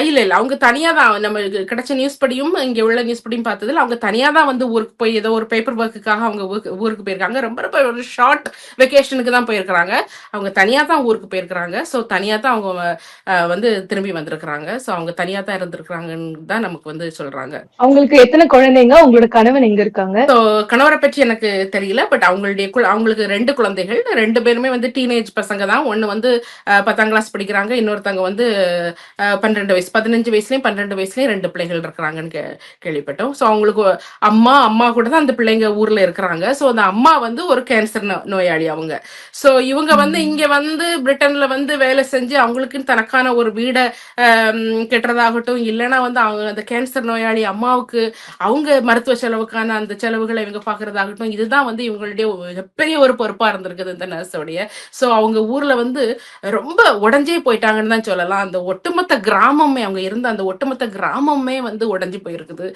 இல்ல, இல்ல. அவங்க தனியா தான் நமக்கு கிடைச்ச நியூஸ் படியும், இங்க உள்ள நியூஸ் படியும் பார்த்ததுல, அவங்க தனியா தான் வந்து ஊருக்கு போய் ஏதோ ஒரு பேப்பர் ஒர்க்குக்காக அவங்க ஊருக்கு போயிருக்காங்க. ரொம்ப ரொம்ப ஒரு ஷார்ட் வெக்கேஷனுக்கு தான் போயிருக்கிறாங்க. அவங்க தனியா தான் ஊருக்கு போயிருக்கிறாங்க. ஸோ தனியா தான் அவங்க வந்து திரும்பி வந்திருக்கிறாங்க. ஸோ அவங்க தனியா தான் இருந்திருக்கிறாங்கன்னு தான் நமக்கு வந்து சொல்றாங்க. அவங்களுக்கு எத்தன குழந்தைங்க? உங்களோட கணவன் எங்க இருக்காங்க? ஸோ கணவர பற்றி எனக்கு தெரியல. பட் அவங்களுக்கு 2 குழந்தைகள். 2 பேருமே வந்து டீனேஜ் பசங்க தான். ஒண்ணு வந்து 10ஆம் கிளாஸ் படிக்கிறாங்க. இன்னொருத்தவங்க வந்து 12 வயசு. 15 வயசுலயும், 12 வயசுலயும் 2 பிள்ளைகள் இருக்கிறாங்கன்னு கேள்விப்பட்டோம். ஸோ அவங்களுக்கு அம்மா கூட தான் அந்த பிள்ளைங்க ஊர்ல இருக்கிறாங்க. ஸோ அந்த அம்மா வந்து ஒரு கேன்சர் நோயாளி அவங்க. ஸோ இவங்க வந்து ம். இங்க வந்து பிரிட்டன்ல வந்து வேலை செஞ்சு அவங்களுக்குன்னு தனக்கான ஒரு வீட கட்டுறதாகட்டும், இல்லன்னா வந்து அவங்க அந்த கேன்சர் நோயாளி அம்மாவுக்கு அவங்க மருத்துவ செலவுக்கான அந்த செலவுகள இவங்க பார்க்கிறதாகட்டும், இதுதான் வந்து இவங்களுடைய மிகப்பெரிய ஒரு பொறுப்பா இருந்திருக்குது இந்த நர்ஸோடைய. ஸோ அவங்க ஊர்ல வந்து ரொம்ப உடைஞ்சே போயிட்டாங்கன்னு தான் சொல்லலாம். அந்த ஒட்டுமொத்த கிராமமே அவங்க இருந்த அந்த ஒட்டுமொத்த கிராமமே வந்து உடைஞ்சு போயிருக்குது.